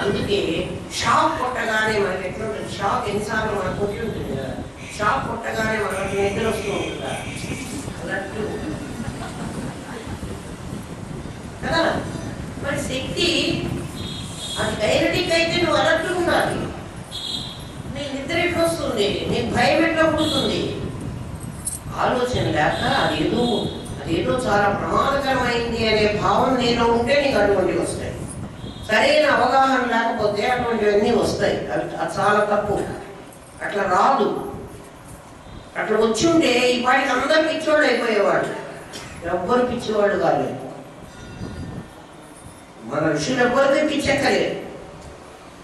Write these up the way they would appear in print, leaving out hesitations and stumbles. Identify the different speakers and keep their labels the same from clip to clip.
Speaker 1: అందుకే షాక్ కొట్టగానే మనకి ఎట్లా ఉంటుంది, షాక్ ఎన్నిసార్లు మనకు కొట్టి ఉంటుంది కదా, షాక్ కొట్టగానే మనకు నిద్ర వస్తూ ఉంటుందా అన్నట్టు కదా. మరి శక్తి అది కైనటిక్ అయితే నువ్వు అలర్ట్గా ఉండాలి. నీకు నిద్ర ఎట్లా వస్తుంది, నీకు భయం ఎట్లా పుడుతుంది, ఆలోచన లేక అదేదో చాలా ప్రమాదకరమైంది అనే భావం నీలో ఉంటే నీకు అటువంటివి వస్తాయి. సరైన అవగాహన లేకపోతే అటువంటివన్నీ వస్తాయి. అది చాలా తప్పు. అట్లా రాదు. అట్లా వచ్చి ఉంటే ఈ పాటికి అందరూ పిచ్చివాళ్ళు అయిపోయేవాళ్ళు. ఎవ్వరు పిచ్చివాళ్ళు కాలేదు. మన ఋషులు ఎవ్వరికీ పిచ్చెక్కలేదు.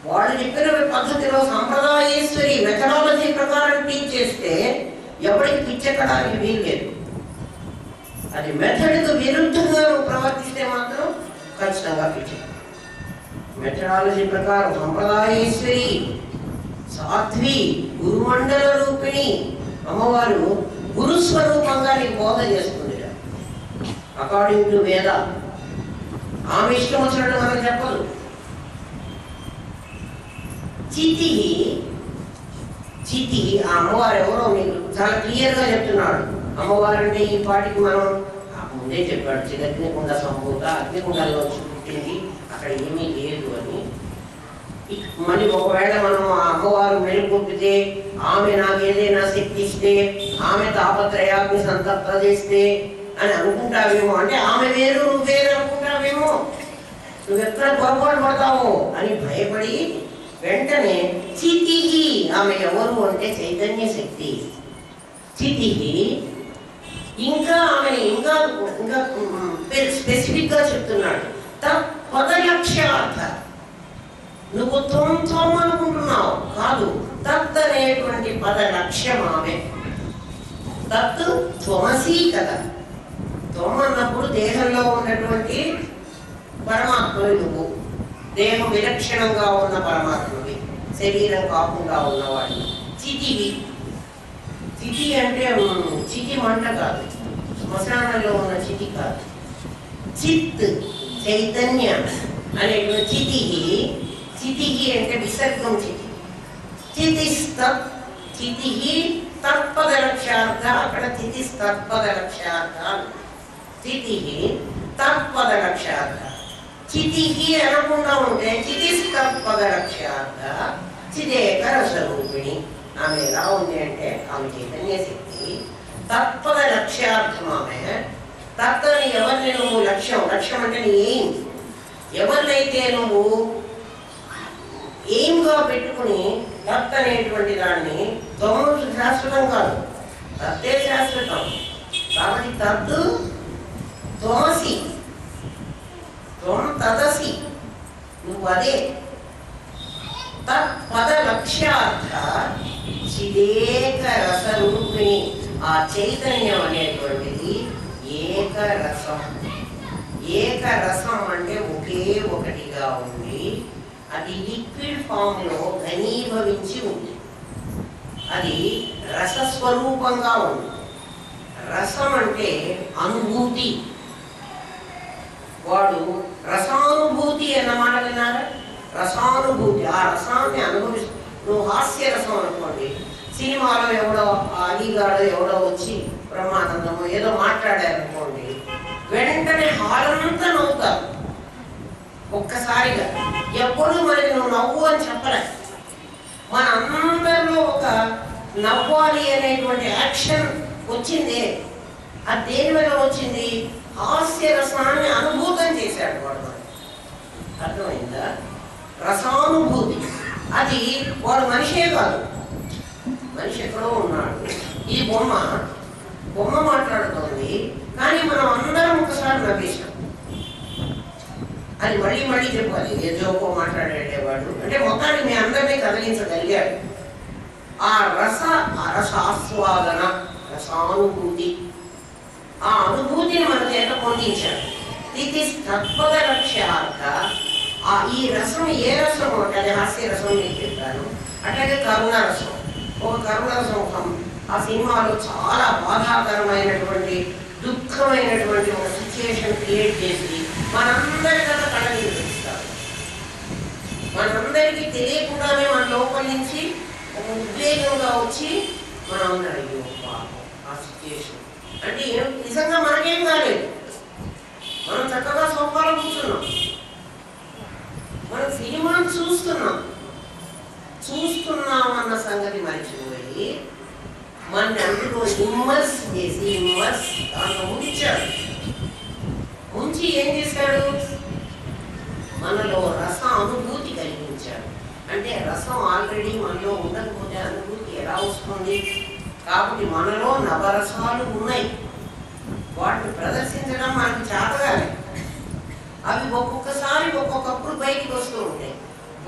Speaker 1: వాళ్ళు చెప్పిన పద్ధతిలో సంప్రదాయేశ్వరి మెథడాలజీ ప్రకారం టీచ్ చేస్తే ఎవరికి పిచ్చెక్కడానికి వీల్లేదు. అది మెథడ్కు విరుద్ధంగా నువ్వు ప్రవర్తిస్తే మాత్రం ఖచ్చితంగా పిచ్చెక్క. మెథడాలజీ ప్రకారం సంప్రదాయేశ్వరి సాధ్వి గురుమండల రూపిణి అమ్మవారు గురుస్వరూపంగా నీకు బోధ చేస్తుంది. అకార్డింగ్ టు వేద. ఆమె ఇష్టం వచ్చినట్టు మనకు చెప్పదు. చితి ఆ అమ్మవారు ఎవరో మీకు చాలా క్లియర్గా చెప్తున్నాడు. అమ్మవారు అంటే ఈ పాటికి మనం ముందే చెప్పాడు, అగ్నికుండ సంభూత, అగ్నికుండలో పుట్టింది, అక్కడ ఏమీ లేదు అని. మళ్ళీ ఒకవేళ మనం ఆ అమ్మవారు మెరుగుపితే, ఆమె నాకేదైనా శక్తి ఇస్తే, ఆమె తాపత్రయాగ్ని సంతప్త చేస్తే అని అనుకుంటావేమో. అంటే ఆమె వేరు నువ్వు వేరు అనుకుంటావేమో, నువ్వెక్కడ పొరపాటు పడతావు అని భయపడి వెంటనే చితి, ఆమె ఎవరు అంటే చైతన్య శక్తి. చితి ఇంకా ఆమె ఇంకా ఇంకా స్పెసిఫిక్గా చెప్తున్నాడు. తత్పదలక్ష్యార్థ. నువ్వు త్వం అనుకుంటున్నావు కాదు, తత్ అనేటువంటి పద లక్ష్యం ఆమె. తత్ త్వమసి కదా. త్వం అన్నప్పుడు దేహంలో ఉన్నటువంటి పరమాత్మవి నువ్వు, దేహం విలక్షణంగా ఉన్న పరమాత్మవి, శరీరం కాకుండా ఉన్నవాడు. చితివి. చితి అంటే చితి మంట కాదు, శ్మశానంలో ఉన్న చితి కాదు. చిత్ చైతన్యం అనేటువంటి చితి అంటే విసర్గం. చితి తత్పద లక్ష్యార్థ. అక్కడ తత్పద లక్ష్యార్థ. చితి తత్పద లక్ష్యార్థ. చితి అనకుండా ఉంటే తత్పద లక్ష్యార్థ. చిదేక రసరూపిణి. ఆమె ఎలా ఉంది అంటే ఆమె చైతన్య శక్తి. తత్పద లక్ష్యార్థం ఆమె. తత్వని ఎవరిని నువ్వు లక్ష్యం అంటే నీ ఎయిమ్, ఎవరినైతే నువ్వు ఎయిమ్గా పెట్టుకుని తత్ అనేటువంటి దాన్ని, తొమ్మిది శాశ్వతం కాదు, తత్తే శాశ్వతం. కాబట్టి తత్తు త్వమసి, త్వం తదసి, నువ్వు అదే. తత్పద లక్ష్యార్థ చిదేక రసరూపిణి. ఆ చైతన్యం అనేటువంటిది ఏకరసం. ఏకరసం అంటే ఒకే ఒకటిగా ఉంది. అది లిక్విడ్ ఫామ్ లో ఘనీభవించి ఉంది. అది రసస్వరూపంగా ఉంది. రసం అంటే అనుభూతి. వాడు రసానుభూతి అన్నమాట విన్నారా? రసానుభూతి. ఆ రసాన్ని అనుభవిస్తూ, నువ్వు హాస్య రసం అనుకోండి, సినిమాలో ఎవడో అలీగాడో ఎవడో వచ్చి బ్రహ్మానందము ఏదో మాట్లాడారనుకోండి, వెంటనే హాలంతా నవ్వుతారు ఒక్కసారిగా. ఎప్పుడు మనకి నువ్వు నవ్వు అని చెప్పలే. మన అందరిలో ఒక నవ్వాలి అనేటువంటి యాక్షన్ వచ్చింది. అది దేని వల్ల వచ్చింది? హాస్య రసాన్ని అనుభూతం చేశాడు వాడు. అర్థమైందా? రసానుభూతి. అది వాడు మనిషే కాదు, మనిషి ఎక్కడో ఉన్నాడు. ఈ బొమ్మ మాట్లాడుతోంది, కానీ మనం అందరం ఒకసారి నవ్వేశాం. అది మళ్ళీ మళ్ళీ చెప్పాలి. ఏ జోకో మాట్లాడేవాడు అంటే మొత్తాన్ని మీ అందరినీ కదిలించగలిగాడు. ఆ రసాస్వాదన, రసానుభూతి, ఆ అనుభూతిని మన చేత పొందించాడు. ఇది తత్పద లక్ష్యార్థ. ఈ రసం ఏ రసం అంటే అది హాస్య రసం నేను చెప్పాను. అట్లాగే కరుణరసం. ఒక కరుణరసం ఆ సినిమాలో చాలా బాధాకరమైనటువంటి దుఃఖమైనటువంటి ఒక సిచ్యుయేషన్ క్రియేట్ చేసి మనందరి కథ కళని చూపిస్తారు. మనందరికీ తెలియకుండానే మన లోపల నుంచి ఒక ఉద్వేగంగా వచ్చి మనం అయ్యో పాపం ఆ సిచ్యుయేషన్ అంటే నిజంగా మనకేం కాలేదు. మనం చక్కగా సోఫాలో కూర్చున్నాం, మనం సినిమాను చూస్తున్నామన్న సంగతి మర్చిపోయి మన అందులో ఇమ్మర్స్ చేసి దాంట్లో ముంచి ఏం చేశాడు, మనలో రస అనుభూతి కలిగించాడు. అంటే రసం ఆల్రెడీ మనలో ఉండకపోతే అనుభూతి ఎలా వస్తుంది? కాబట్టి మనలో నవరసాలు ఉన్నాయి, వాటిని ప్రదర్శించడం మనకు చేతగానే. అవి ఒక్కొక్కసారి ఒక్కొక్కప్పుడు బయటికి వస్తూ ఉంటాయి.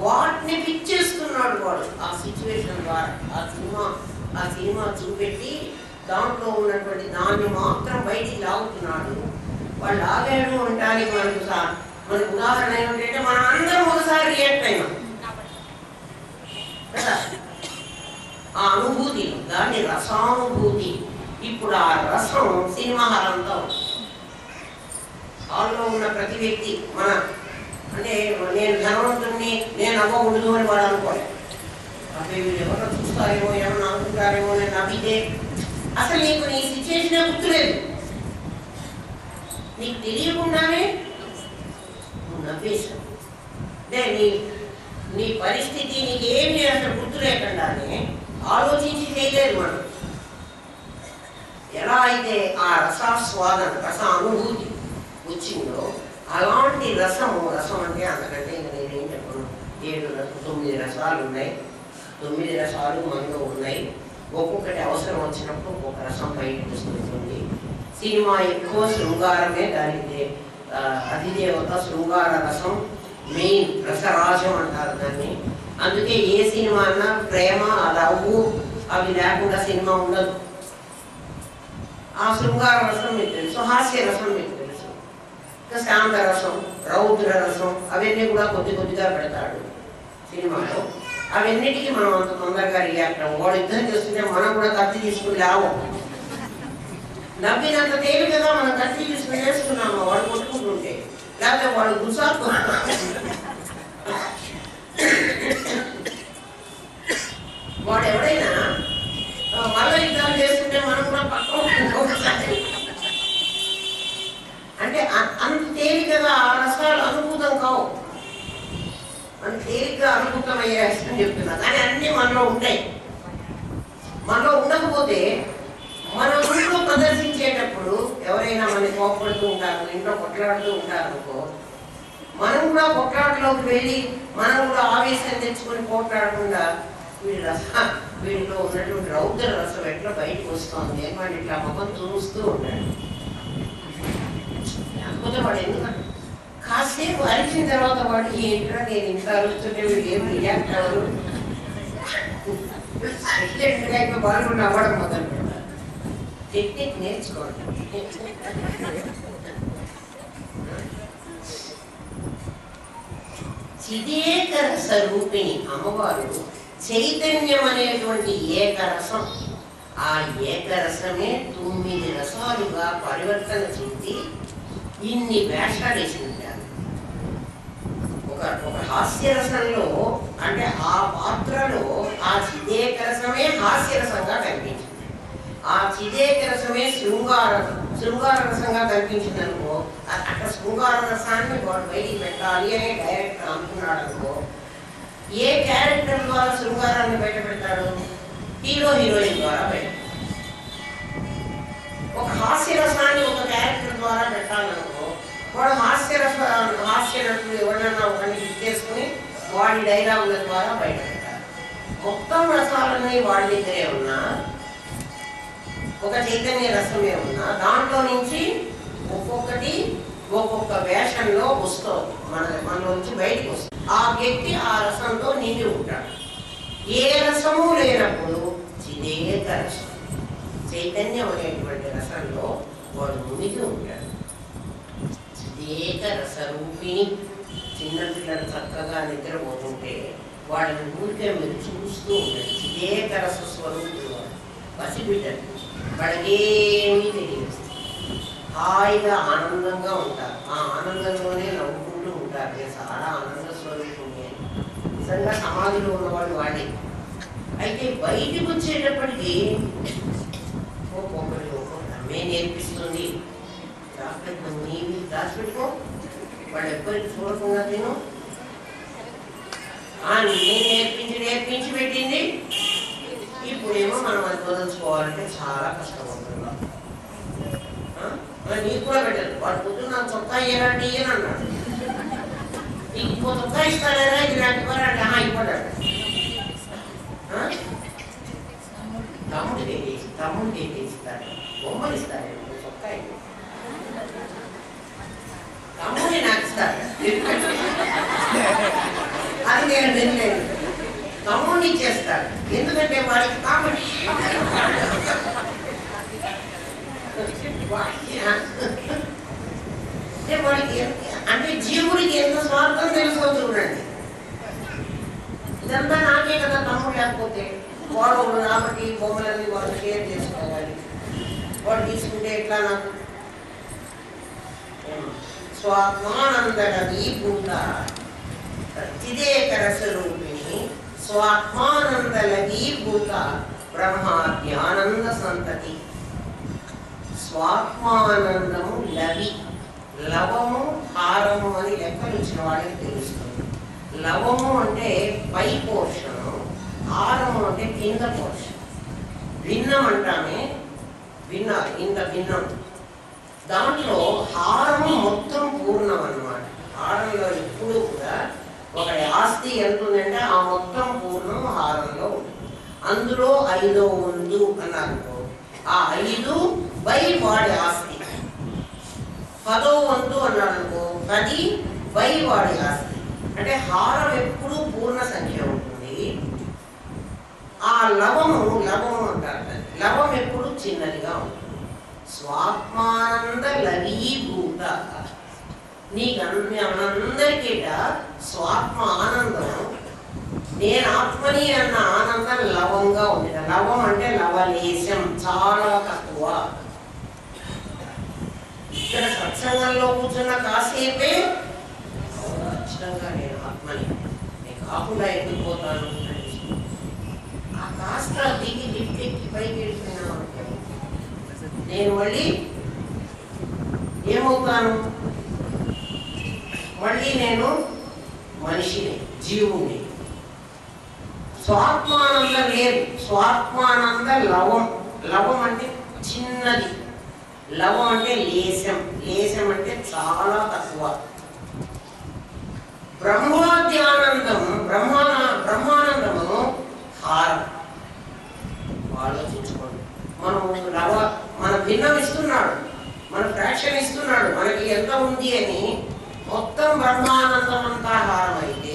Speaker 1: వాటిని పిచ్చేస్తున్నాడు వాడు ఆ సిచ్యువేషన్ ద్వారా. ఆ సినిమా చూపెట్టి దాంట్లో ఉన్నటువంటి దాన్ని మాత్రం బయటికి లాగుతున్నాడు. వాళ్ళు లాగాడు అనడానికి మనకు ఉదాహరణ ఏమిటంటే మనం అందరం ఒకసారి రియాక్ట్ అయినాం కదా ఆ అనుభూతి, దాన్ని రసానుభూతి. ఇప్పుడు ఆ రసం సినిమా హాలంతా హాల్లో ఉన్న ప్రతి వ్యక్తి అంటే నేను ధనవంతుడిని, నేను అవ్వకూడదు అని వాడు అనుకోలేదు. అదే వీళ్ళు ఎవరో చూస్తారేమో, ఏమన్నా అనుకుంటారేమో, నేను నవ్వితే అసలు నీకు నీ సిచ్యువేషనే గుర్తులేదు. నీకు తెలియకుండానే నువ్వు నవ్వేశావు. అంటే నీ పరిస్థితి నీకేమి అసలు గుర్తు లేకుండానే ఆలోచించి చేయలేదు మనం. ఎలా అయితే ఆ రసాస్వాదన రస అనుభూతి వచ్చిందో అలాంటి రసం అంటే అంతకంటే ఇంకా నేనేం చెప్పను. 9 రసాలు ఉన్నాయి, 9 రసాలు మనలో ఉన్నాయి. ఒక్కొక్కటి అవసరం వచ్చినప్పుడు ఒక్కొక్క రసం బయటకు వస్తుంది. సినిమా ఎక్కువ శృంగారమే, దానికి అధిదేవత శృంగార రసం మెయిన్, రసరాజం అంటారు దాన్ని. అందుకే ఏ సినిమా అన్నా ప్రేమ లవ్ అవి లేకుండా సినిమా ఉండదు. ఆ శృంగార రసం మీకు తెలుసు, హాస్య రసం మీకు తెలుసు, శాంత రసం, రౌద్ర రసం అవన్నీ కూడా కొద్దిగా పెడతాడు సినిమాలో. అవన్నిటికీ మనం అంత తొందరగా రియాక్ట్ అవ్వం. వాడు యుద్ధం చేస్తుంటే మనం కూడా కత్తి తీసుకుని లావం. నవ్వినంత తేలికగా మనం కత్తి తీసుకుని వేసుకున్నాము వాడు కొట్టుకుంటుంటే, లేకపోతే వాడు గుసాకు వాడు ఎవడైనా మళ్ళీ యుద్ధాలు చేస్తుంటే మనం కూడా పక్కన అంటే అంత తేలికగా ఆ రసాలు అనుభూతం కావు. మన తేలిగ్గా అనుభూతం అయ్యే అని చెప్తున్నా. కానీ అన్నీ మనలో ఉంటాయి. మనలో ఉండకపోతే మన ఇంట్లో ప్రదర్శించేటప్పుడు ఎవరైనా మనకి కోపడుతూ ఉంటారు, ఇంట్లో కొట్లాడుతూ ఉంటారు అనుకో, మనం కూడా కొట్లాటలోకి వెళ్ళి మనం కూడా ఆవేశం తెచ్చుకొని కొట్లాడకుండా వీడిలో ఉన్నటువంటి రౌద్ర రసం ఎట్లా బయటకు వస్తుంది అని వాడు ఇట్లా ముఖం చూస్తూ ఉంటాడు. లేకపోతే వాడు ఎందుకంటే కాసేపు అరిచిన తర్వాత వాడు ఏంటో నేను ఇంత అరుస్తుంటే వీడు ఏం రియాక్ట్ అవ్వరు, బాగుండి అవ్వడం మొదలు పెడతారు. టెక్నిక్ నేర్చుకోండి. చిదేకర స్వరూపిణి అమ్మవారు చైతన్యం అనేటువంటి ఏకరసం. ఆ ఏకరసమే 9 రసాలుగా పరివర్తన చెంది ఇన్ని వేషాలు వేసింటారు. ఒక హాస్యరసంలో అంటే ఆ పాత్రలో ఆ చిదేకరసమే హాస్యరసంగా కనిపించింది. ఆ చిదేకరసమే శృంగార రసంగా కనిపించింది అనుకో, అక్కడ శృంగార రసాన్ని వాడు బయటికి పెట్టాలి అని డైరెక్టర్ అనుకున్నాడు అనుకో, ఏ క్యారెక్టర్ ద్వారా శృంగారాన్ని బయట పెడతాడు? హీరో హీరోయిన్ ద్వారా బయట. ఒక హాస్యరసాన్ని ఒక క్యారెక్టర్ ద్వారా పెట్టాలనుకో, వాడు హాస్యనటుడు ఎవరైనా ఒకరిని చేసుకుని వాడి డైలాగుల ద్వారా బయట పెట్టాలి. మొత్తం రసాలన్నీ వాడి దగ్గరే ఉన్నా, ఒక చైతన్య రసమే ఉన్నా, దాంట్లో నుంచి ఒక్కొక్కటి ఒక్కొక్క వేషంలో వస్తుంది, మనలోంచి బయటకు వస్తుంది. ఆ వ్యక్తి ఆ రసంతో నిండి ఉంటాడు. ఏ రసము లేనప్పుడు చిదేక రసం, చైతన్యం అనేటువంటి రసంలో వాడు మునిగి ఉంటాడు. చిదేక రసరూపిణి. చిన్నపిల్లలు చక్కగా నిద్రపోతుంటే వాళ్ళని ఊరికే మీరు చూస్తూ ఉంటారు. చిదేక రస స్వరూపులు వాడు, పసిబిడ్డలు, వాళ్ళకేమీ తెలియదు, హాయిగా ఆనందంగా ఉంటారు. ఆ ఆనందంలోనే నవ్వుకుంటూ ఉంటారు. నేను చాలా ఆనంద స్వరూపుణ్ణి. నిజంగా సమాధిలో ఉన్నవాళ్ళు వాళ్ళే. అయితే బయటికి వచ్చేటప్పటికి అమ్మే నేర్పిస్తుంది, దాచిపెట్టుకో, నీవి దాచిపెట్టుకో, వాళ్ళు ఎవ్వరికి చూడకుండా తిను, నేను నేర్పించి పెట్టింది. ఇప్పుడేమో మనం అది వదలుచుకోవాలంటే చాలా కష్టమవుతుంది. నీకు కూడా పెట్టదు. వాడు పొద్దున్న నాకు చొక్కా ఇయ్యాలంటే ఇయ్యను అన్నాడు. నీకు ఇంకో చొక్కా ఇస్తారా, ఇది నాకు ఇవ్వాలంటే ఇవ్వడాడు. తమ్ముడికి ఇస్తాడు, బొమ్మలు ఇస్తాడు, చొక్కా తమ్ముడిని నాకు ఇస్తాడు. అది నేను వినలేదు. తమ్ముడిని ఇచ్చేస్తాడు, ఎందుకంటే వాడికి కాబట్టి వాడికి అంటే జీవుడికి ఎంత స్వార్థం తెలుసుకోవచ్చు చూడండి. ఇదంతా నాకే కదా తమ్ముడు, లేకపోతే వాడు కాబట్టి బొమ్మలన్నీ వాడు షేర్ చేసుకోవాలి. వాడు తీసుకుంటే ఎట్లా నాకు స్వాత్మానందీ భూత చిదేక రసరూపిణి స్వాత్మానందలీ భూత బ్రహ్మాద్యానంద సంతతి. స్వాత్మానందము లవి, లవము హారము అని లెక్కలు ఇచ్చిన వాళ్ళకి తెలుస్తుంది. లవము అంటే పై పోర్షను, హారము అంటే కింద పోర్షన్. భిన్నం అంటామే, ఇంత భిన్నం. దాంట్లో హారము మొత్తం పూర్ణం అన్నమాట. హారంలో ఎప్పుడు కూడా ఒక ఆస్తి ఎంత ఉందంటే ఆ మొత్తం పూర్ణం హారంలో ఉంది. అందులో 5వ వంతు అన్నారు, ఆ 5 బై వాడి ఆస్తి. 10వ వంతు అన్నాడు అనుకో, 10 బై వాడి ఆస్తి. అంటే హారం ఎప్పుడు పూర్ణ సంఖ్య ఉంటుంది. ఆ లవము అంటారు, లవం ఎప్పుడు చిన్నదిగా ఉంటుంది. స్వాత్మానంద లవీభూత, నీకు అందరికీట స్వాత్మ ఆనందం, నేను ఆత్మని అన్న ఆనందం లవంగా ఉంది. లవం అంటే లవలేశం, చాలా తక్కువ. ఇక్కడ సత్సంగంలో కూర్చున్న కాసేపే ఖచ్చితంగా నేను ఆత్మని, నేను కాకుండా ఎక్కిపోతాను. ఆ కాస్త దిగి లిఫ్ట్ ఎక్కి పైకి వెళ్ళిపోయినాను అనుకో, నేను మళ్ళీ ఏమవుతాను? మళ్ళీ నేను మనిషిని, జీవుని. స్వాత్మానందం లేదు. స్వాత్మానంద లవం, లవం అంటే చిన్నది, లవం అంటే లేశం, లేశం అంటే చాలా తక్కువ. బ్రహ్మాద్యానందం, బ్రహ్మానందము హారం. ఆలోచించుకోండి, మన భిన్నం ఇస్తున్నాడు, మన ఫ్రాక్షన్ ఇస్తున్నాడు, మనకి ఎంత ఉంది అని. మొత్తం బ్రహ్మానందం అంతా హారం అయితే,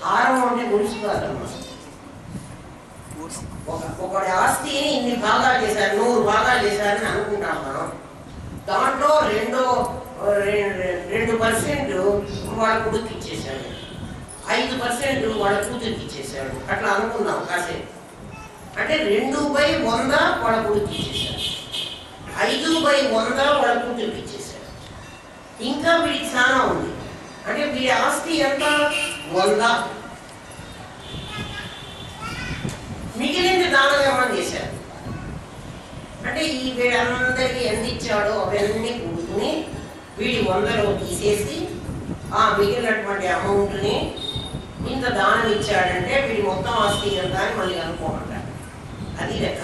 Speaker 1: హారం అంటే గుడిసి కాదన్నమాట. ఒకటి ఆస్తిని ఇన్ని భాగాలు చేశారు, 100 భాగాలు చేశారని అనుకుంటాం మనం. దాంట్లో 2% వాళ్ళ కొడుకు ఇచ్చేసాడు, 5% వాళ్ళ కూతురికి ఇచ్చేసాడు, అట్లా అనుకున్నాం కాసేపు. అంటే 2/100 వాళ్ళ కొడుకు ఇచ్చేసాడు, 5/100 వాళ్ళ కూతురికి ఇచ్చేసాడు. ఇంకా వీడికి చాలా ఉంది. అంటే వీడి ఆస్తి ఎంత? 100. మిగిలింది దానధర్మం చేశారు. అంటే ఈ వీడందరికీ ఎంత ఇచ్చాడో అవన్నీ కూడుకుని వీడి 100లో తీసేసి ఆ మిగిలినటువంటి అమౌంట్ని ఇంత దానం ఇచ్చాడంటే వీడి మొత్తం ఆస్తి ఎంత అని మళ్ళీ అనుకోమంటారు. అది లెక్క.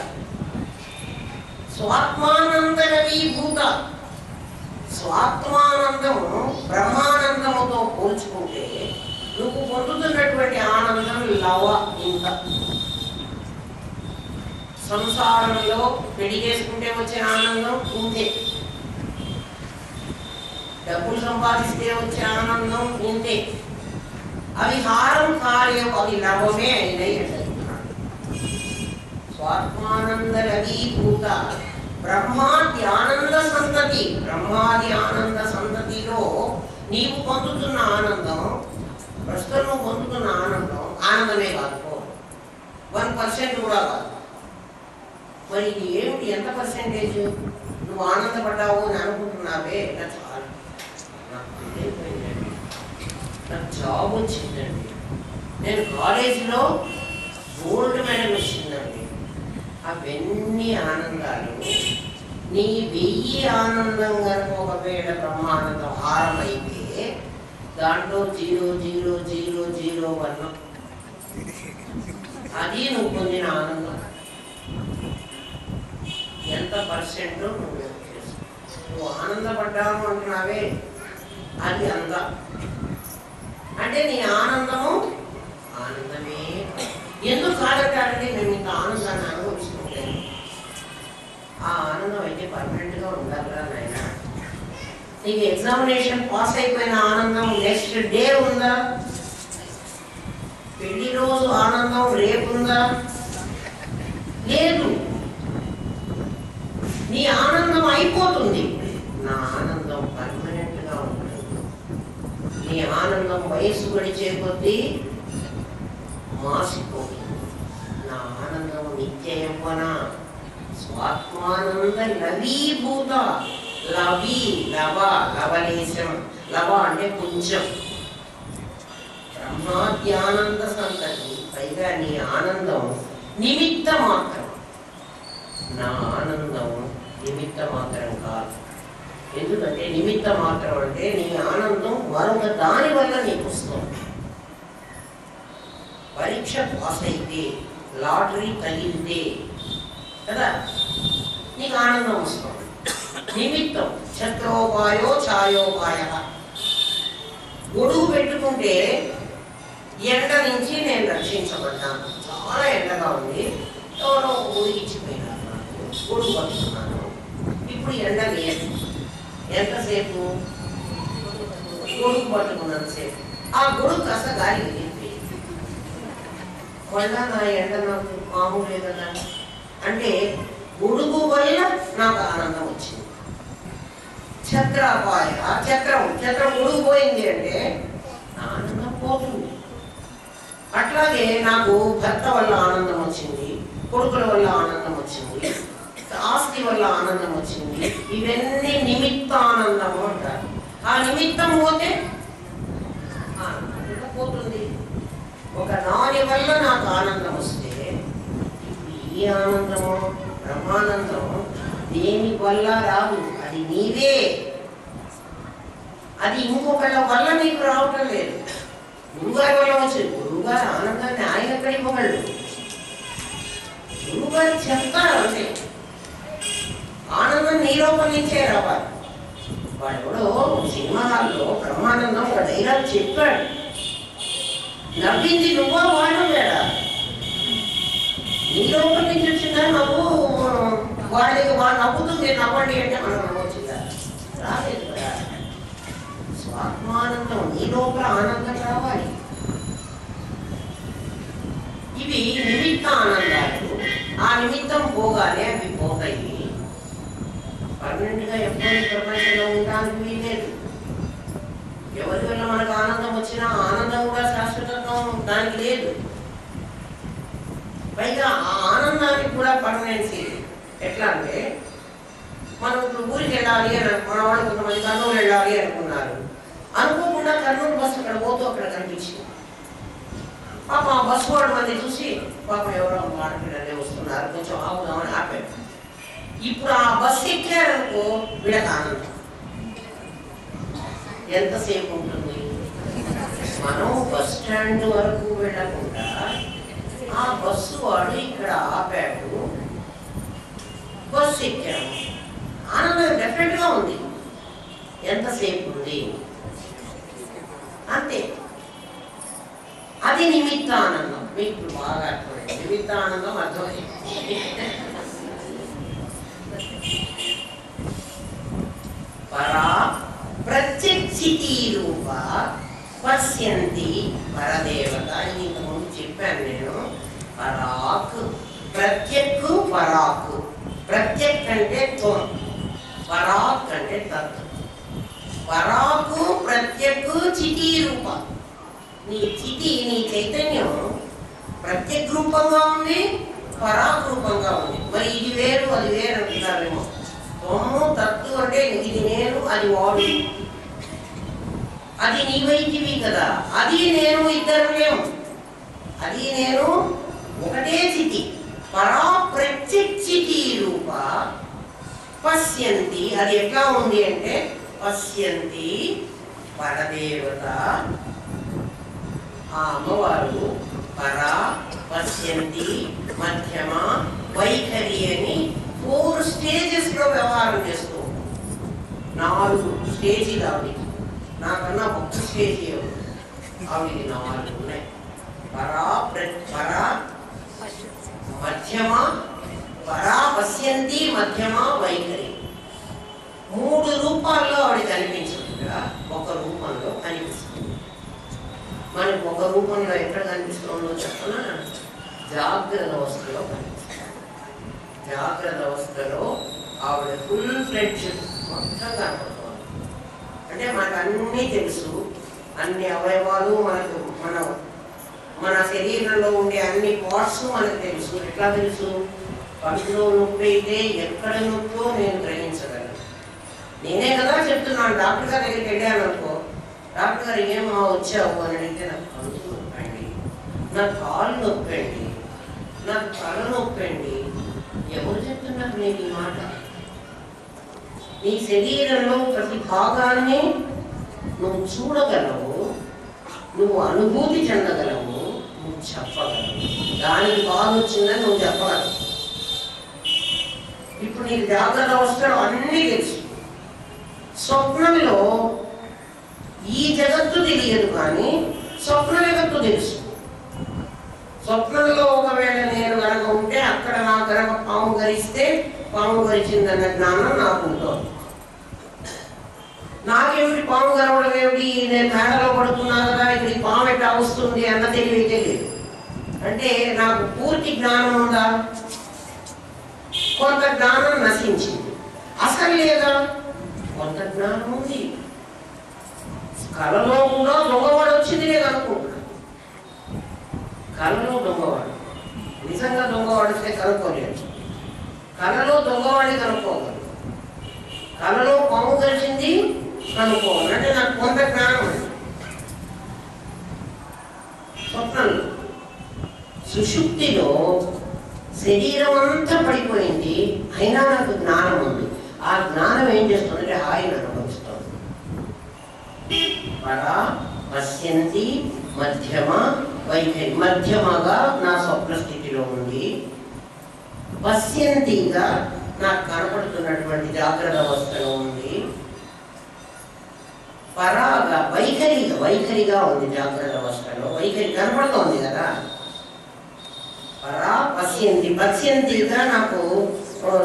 Speaker 1: స్వాత్మానందలీ భూత, స్వాత్మానందము బ్రహ్మానందముతో పోల్చుకుంటే నువ్వు పొందుతున్నటువంటి ఆనందం లవ ఇంత. సంసారంలో పెళ్లి చేసుకుంటే వచ్చే ఆనందం ఇంతే, డబ్బులు సంపాదిస్తే వచ్చే ఆనందం ఇంతే. అవి హారం కాలేవు, అవి లవమే అయినాయి అంటున్నాడు. స్వాత్మానంద లవీభూత బ్రహ్మాది ఆనంద సంతతి. బ్రహ్మాది ఆనంద సంతతిలో నీవు పొందుతున్న ఆనందం, ప్రస్తుతం నువ్వు పొందుతున్న ఆనందమే కాదు, 1% కూడా కాదు. మరి ఇది ఏమిటి? ఎంత పర్సెంటేజ్ నువ్వు ఆనందపడ్డావు అని అనుకుంటున్నావే? నాకు చాలా, నాకు జాబ్ వచ్చిందండి, నేను కాలేజీలో గోల్డ్ మెడల్ వచ్చిందండి. అవన్నీ ఆనందాలు నీ 1000 ఆనందం కనుక ఒకవేళ బ్రహ్మానందం హారమైతే దాంట్లో 0.0001 అది నువ్వు పొందిన ఆనందం. ఎంత పర్సెంట్ నువ్వు ఆనందపడ్డావు అంటున్నావే అది అంత. అంటే నీ ఆనందము ఆనందమే. ఎందుకు కాదంటారంటే మేము ఇంత ఆనందాన్ని అనుభవిస్తుంటే ఆ ఆనందం అయితే పర్మనెంట్గా ఉండాలిరా నాయన. నీకు ఎగ్జామినేషన్ పాస్ అయిపోయిన ఆనందం నెక్స్ట్ డే ఉందా? పెళ్లి రోజు ఆనందం రేపు ఉందా? లేదు. నీ ఆనందం అయిపోతుంది, నా ఆనందం పర్మనెంట్గా ఉంటుంది. నీ ఆనందం వయసు గడిచే కొద్దీ మాసిపోతుంది. నా ఆనందం నిత్య యవ్వన స్వాత్మానంద లవీభూత. లవి లవ లవలేశం. లవ అంటే కొంచెం. బ్రహ్మాద్యానంద సంతతి. పైగా నీ ఆనందం నిమిత్త మాత్రం. నా ఆనందం నిమిత్త మాత్రం కాదు. ఎందుకంటే నిమిత్త మాత్రం అంటే నీ ఆనందం మరొక దాని వల్ల నీకు వస్తుంది. పరీక్ష పాస్ అయితే, లాటరీ తగిలితే కదా నీకు ఆనందం వస్తుంది. నిమిత్తం. ఛత్రోపాయో ఛాయోపాయ. గొడుగు పెట్టుకుంటే ఎండ నుంచి నేను రక్షించబడ్డాను. చాలా ఎండగా ఉంది, ఎవరో ఊరికిచ్చిపోయినారు, నాకు గొడుగు పట్టుకున్నాను. ఇప్పుడు ఎండ లేదు. ఎంతసేపు? గొడుగు పట్టుకున్నంతసేపు. ఆ గొడుగు కాస్త గాలి వెళ్ళింది. మళ్ళా నా ఎండ నాకు మామూలే కదా. అంటే గొడుగు వల్ల నాకు ఆనందం వచ్చింది. ఛత్రాపాయ. ఛత్రం గొడుగు పోయింది అంటే ఆనందం పోతుంది. అట్లాగే నాకు భర్త వల్ల ఆనందం వచ్చింది, కొడుకుల వల్ల ఆనందం వచ్చింది, ఆస్తి వల్ల ఆనందం వచ్చింది. ఇవన్నీ నిమిత్తానందము అంటారు. ఆ నిమిత్తం పోతే ఆనందం పోతుంది. ఒక దాని వల్ల నాకు ఆనందం వస్తే ఈ ఆనందము బ్రహ్మానందం దేని వల్ల రాదు, అది నీవే. అది ఇంకొకళ్ళ వల్ల నీకు రావటం లేదు. గురువుగారి వల్ల వచ్చింది. గురువుగారు ఆనందాన్ని ఆయన ఎక్కడ ఇవ్వగలడు? గురువుగారు చెప్తారు అంతే. ఆనందం నీ లోపల నుంచే రావాలి. వాడెవడో సినిమా హాల్లో బ్రహ్మానందం ఒక డైలాగ్ చెప్పాడు. నవ్వింది నువ్వా వాడు వేడా? నీ లోపల నుంచి వచ్చిందా నవ్వు? వాడికి వాడు నవ్వుతుంది, నవ్వండి అంటే మనం నవ్వొచ్చిందా? రాలేదు కదా. స్వాత్మానందం నీ లోపల ఆనందం రావాలి. ఇవి నిమిత్త ఆనందాలు. ఆ నిమిత్తం పోగానే అవి పోతాయి. పర్మనెంట్గా ఎప్పుడు ప్రపంచంలో ఉండడానికి వీలేదు. ఎవరి వల్ల మనకు ఆనందం వచ్చినా ఆనందం కూడా శాశ్వతత్వం దానికి లేదు. పైగా ఆ ఆనందానికి కూడా పర్మనెన్సీ. ఎట్లా అంటే మనం ఇప్పుడు ఊరికి వెళ్ళాలి అని మన వాళ్ళు కొంతమంది కర్నూలు వెళ్ళాలి అనుకున్నారు. అనుకోకుండా కర్నూలు బస్సు అక్కడ పోతూ అక్కడ కనిపించింది. పాప ఆ బస్సు వాడు మంది చూసి పాప ఎవరో ఆడపిల్లలే వస్తున్నారు, కొంచెం ఆపుదామని ఆపాడు. ఇప్పుడు ఆ బస్సు ఎక్కారనుకో వీళ్ళకి ఆనందం ఎంతసేపు ఉంటుంది? మనం బస్ స్టాండ్ వరకు వెళ్ళకుండా ఆ బస్సు వాడు ఇక్కడ ఆపాడు, బస్సు ఎక్కాము, ఆనందం డెఫినెట్గా ఉంది. ఎంతసేపు ఉంది అంతే. అది నిమిత్త ఆనందం. మీకు బాగా అర్థమైంది. నిమిత్త ఆనందం అర్థమైంది. పరా ప్రత్యక్షితి రూప పశ్యంతి పరదేవత. ఇది ఇంతకుముందు చెప్పాను నేను. పరాక్ ప్రత్యక్ పరాక్. ప్రత్యక్ అంటే త్వం, పరాక్ అంటే తత్. పరాకు ప్రత్యక్ చితి రూప. నీ చితి నీ చైతన్యం ప్రత్యక్ రూపంగా ఉంది, పరాక్ రూపంగా ఉంది. మరి ఇది వేరు అది వేరు అంటున్నారేమో. త్వము తత్తు అంటే ఇది నేను అది వాడు. అది నీవైతివి కదా, అది నేను ఇద్దరు లేము. అది నేను ఒకటే చితి. పరా ప్రత్యక్షితి రూప పశ్యంతి. అది ఎట్లా ఉంది అంటే పశ్యంతి పరదేవత, ఆ అమ్మవారు పరా పశ్యంతి మధ్యమ వైఖరి అని 4 స్టేజెస్లో వ్యవహారం చేస్తూ 4 స్టేజీలు ఆవిడికి. నాకన్నా ఒక్క స్టేజీ ఆవిడికి 4 ఉన్నాయి. పరా పరా మధ్యమ పరా పశ్యంతి మధ్యమ వైఖరి. 3 రూపాల్లో ఆవిడ కనిపించదుగా ఒక రూపంలో కనిపిస్తుంది. మనకు ఒక రూపంలో ఎక్కడ కనిపిస్తుందో చెప్పనా? జాగ్రత్త అవస్థలో కనిపిస్తుంది. జాగ్రత్త అవస్థలో ఆవిడ ఫుల్ ఫ్లెడ్జ్ మొత్తం కనపడుతుంది. అంటే మనకు అన్నీ తెలుసు, అన్ని అవయవాలు మనకు మన శరీరంలో ఉండే అన్ని పార్ట్స్ మనకు తెలుసు. ఎట్లా తెలుసు? పంటిలో నొప్పి అయితే ఎక్కడ నొప్పో నేను గ్రహించగలను. నేనే కదా చెప్తున్నాను. డాక్టర్ గారి దగ్గరికి వెళ్ళాను అనుకో, డాక్టర్ గారు ఏమో వచ్చావు అని అడిగితే నాకు కడుపు నొప్పండి, నాకు కాళ్ళు నొప్పండి, నాకు తల నొప్పండి. ఎవరు చెప్తున్నారు నేను ఈ మాట? నీ శరీరంలో ప్రతి భాగాన్ని నువ్వు చూడగలవు, నువ్వు అనుభూతి చెందగలవు, నువ్వు చెప్పగలవు. దానికి బాధ వచ్చిందని నువ్వు చెప్పగలవు. ఇప్పుడు నీకు జాగ్రత్త అవస్థలు అన్నీ తెలుసు. స్వప్నంలో ఈ జగత్తు తెలియదు, కానీ స్వప్న జగత్తు తెలుసు. స్వప్నంలో ఒకవేళ నేను కనుక ఉంటే అక్కడ నాకు కనుక పాము గరిస్తే పాము గరిచిందన్న జ్ఞానం నాకు ఉంటుంది. నాకేమిటి పాము గరవడం ఏమిటి, నేను మేడలో పడుతున్నా కదా, ఇక్కడ పాము ఎట్లా వస్తుంది అన్న తెలివి తెలియదు. అంటే నాకు పూర్తి జ్ఞానం ఉందా? కొంత జ్ఞానం నశించింది. అసలు లేదా? కొంత జ్ఞానం ఉంది. కళలో కూడా దొంగవాడు వచ్చింది నేను అనుకుంటున్నా. కళలో దొంగవాడు నిజంగా దొంగవాడు వస్తే కనుక్కోలేదు. కళలో దొంగవాడిని కనుక్కోగలరు, కళలో పాము కలిసింది కనుక్కోవాలి. అంటే నాకు కొంత జ్ఞానం ఉంది. స్వప్నంలో సుషుప్తిలో శరీరం అంతా పడిపోయింది, అయినా నాకు జ్ఞానం ఉంది. ఆ జ్ఞానం ఏం చేస్తుందంటే హాయిని అనుభవిస్తుంది. పరా పశ్యంతి మధ్యమ వైఖరి. మధ్యమగా నా స్వప్న స్థితిలో ఉంది, పశ్యంతిగా నాకు కనపడుతున్నటువంటి జాగ్రత్త అవస్థలో ఉంది, పరాగా వైఖరిగా ఉంది. జాగ్రత్త అవస్థలో వైఖరి కనపడుతోంది కదా. పరా పశ్యంతిగా నాకు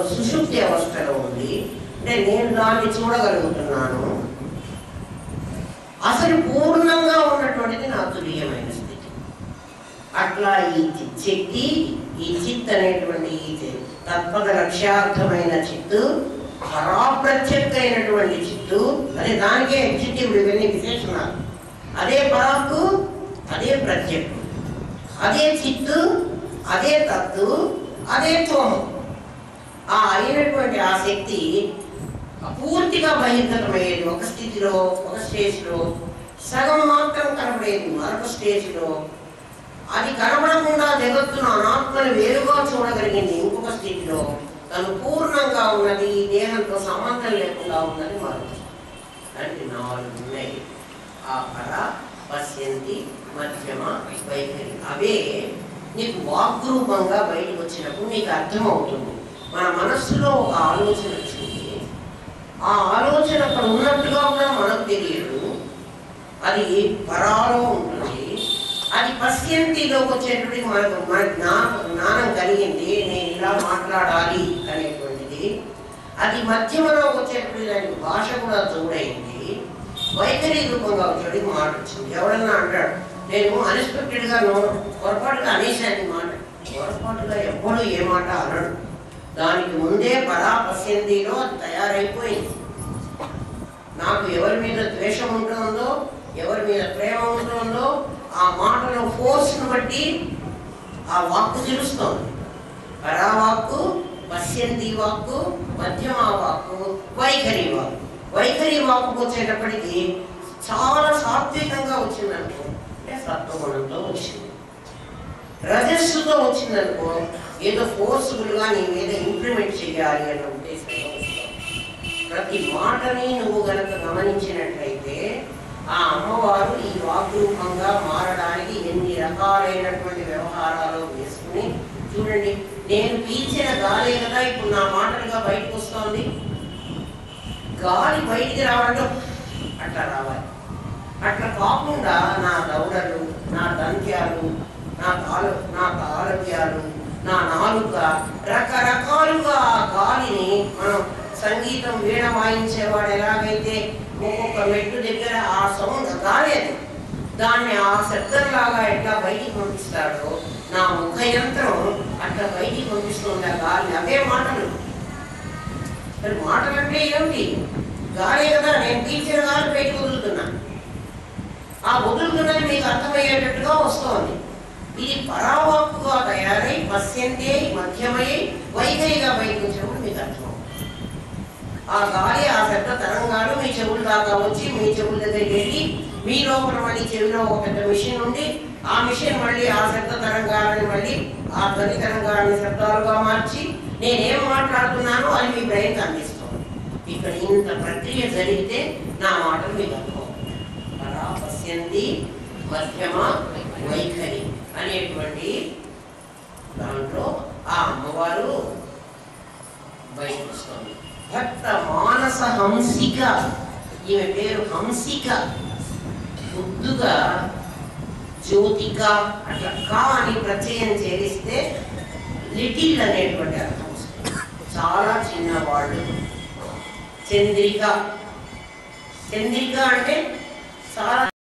Speaker 1: సుషుప్తి అవస్థలో ఉంది. అంటే నేను దాన్ని చూడగలుగుతున్నాను. అసలు పూర్ణంగా ఉన్నటువంటిది నా తుల్యమైన స్థితి. అట్లా ఈ శక్తి, ఈ చిత్ అనేటువంటి ఈ తత్పద లక్ష్యార్థమైన చిత్తు, పరాప్రత్యక్షమైనటువంటి చిత్తు, అదే దానికే ఎగ్జిక్యూటివ్ ఇవన్నీ విశేషణాలు. అదే పరాకు, అదే ప్రత్యక్షం, అదే చిత్తు, అదే తత్తు, అదే త్వము. ఆ అయినటువంటి ఆ శక్తి పూర్తిగా బహిర్గతమయ్యేది ఒక స్థితిలో, ఒక స్టేజ్లో. సగం మాత్రం కనపడేది మరొక స్టేజ్లో. అది కనపడకుండా జగత్తును అనాత్మను వేరుగా చూడగలిగింది ఇంకొక స్థితిలో. తను పూర్ణంగా ఉన్నది, దేహంతో సంబంధం లేకుండా ఉన్నది మరొక. అంటే 4 ఉన్నాయి. ఆ పర పశ్యంతి మధ్యమ వైఖరి. అవే నీకు వాగ్రూపంగా బయటకు వచ్చినప్పుడు నీకు అర్థమవుతుంది. మన మనస్సులో ఒక ఆలోచన వచ్చింది, ఆ ఆలోచన అక్కడ ఉన్నట్టుగా కూడా మనకు తెలియదు, అది పరాలో ఉంటుంది. అది పశ్యంతిలోకి వచ్చేటప్పటికి మన జ్ఞానం కలిగింది, నేను ఇలా మాట్లాడాలి అనేటువంటిది. అది మధ్యమలోకి వచ్చేటప్పటికి దానికి భాష కూడా జోడైంది. వైఖరి రూపంగా వచ్చేటికి మాట వచ్చింది. ఎవడన్నా అంటాడు నేను అన్ఎక్స్పెక్టెడ్గా పొరపాటుగా అనేసాను మాట. పొరపాటుగా ఎప్పుడు ఏ మాట అనడు. దానికి ముందే పరా పశ్యంతిలో అది తయారైపోయింది. నాకు ఎవరి మీద ద్వేషం ఉంటుందో, ఎవరి మీద ప్రేమ ఉంటుందో, ఆ మాటలో ఫోర్స్ను బట్టి ఆ వాక్కు తెలుస్తోంది. పరావాక్కు, పశ్యంతి వాక్కు, మధ్యమ వాక్కు, వైఖరి వాక్కు. వైఖరి వాక్కు వచ్చేటప్పటికి చాలా సాత్వికంగా వచ్చిందనుకో, అంటే సత్వగుణంతో వచ్చింది. రజస్సుతో వచ్చిందనుకో ఏదో ఫోర్స్ఫుల్గా నీ మీద ఇంప్లిమెంట్ చేయాలి అన్న ఉద్దేశంతో వస్తావు. ప్రతి మాటని నువ్వు గనక గమనించినట్లయితే ఆ అమ్మవారు ఈ వాగ్రూపంగా మారడానికి ఎన్ని రకాలైనటువంటి వ్యవహారాలు వేసుకుని, చూడండి నేను పీల్చిన గాలే కదా ఇప్పుడు నా మాటలుగా బయటకు వస్తోంది. గాలి బయటికి రావడంలో అట్లా రావాలి. అట్లా కాకుండా నా దౌడలు, నా దంత్యాలు, నా తాళవ్యాలు, నా నాలుక, రకరకాలుగా గాలిని మనం సంగీతం వీణ వాయించేవాడు ఎలాగైతే ఒక్కొక్క మెట్టు దగ్గర ఆ సౌండ్ గాలి అది, దాన్ని ఆ శబ్దంలాగా ఎట్లా బయటికి పంపిస్తాడో నా ముఖ యంత్రం అట్లా బయటికి పంపిస్తుంది ఆ గాలి. అవే మాటలు. మరి మాటలు అంటే ఏమిటి? గాలే కదా, నేను పీల్చిన గాలి బయటకు వదులుతున్నా. ఆ వదులుతున్నది మీకు అర్థమయ్యేటట్టుగా వస్తోంది. ఇది పరావాక్కుగా తయారై పశ్యంతే మధ్యమై వైఖరిగా బయటకు వచ్చినప్పుడు మీకు అర్థం. ఆ గాలి, ఆ శబ్ద తరంగాలు మీ చెవుల దాకా వచ్చి మీ చెవుల దగ్గరికి వెళ్ళి మీ లోపల మళ్ళీ చెవిలో ఒక పెద్ద మిషన్ ఉండి ఆ మిషన్ మళ్ళీ ఆ శబ్ద తరంగాలని మళ్ళీ ఆ ధ్వని తరంగాలని శబ్దాలుగా మార్చి నేనేం మాట్లాడుతున్నానో అది మీ బ్రెయిన్కి అందిస్తుంది. ఇక్కడ ఇంత ప్రక్రియ జరిగితే నా మాటలు మీకు అర్థం. అలా పశ్యంతి మధ్యమ వైఖరి అనేటువంటి దాంట్లో ఆ అమ్మవారు బయటకు వస్తుంది. భక్త మానస హంసిక, ఈమె పేరు హంసిక. ముద్దుగా జ్యోతిక అట్లా కా అని ప్రత్యయం చేరిస్తే లిటిల్ అనేటువంటి అర్థం వస్తుంది. చాలా చిన్నవాళ్ళు. చంద్రిక, చంద్రిక అంటే చాలా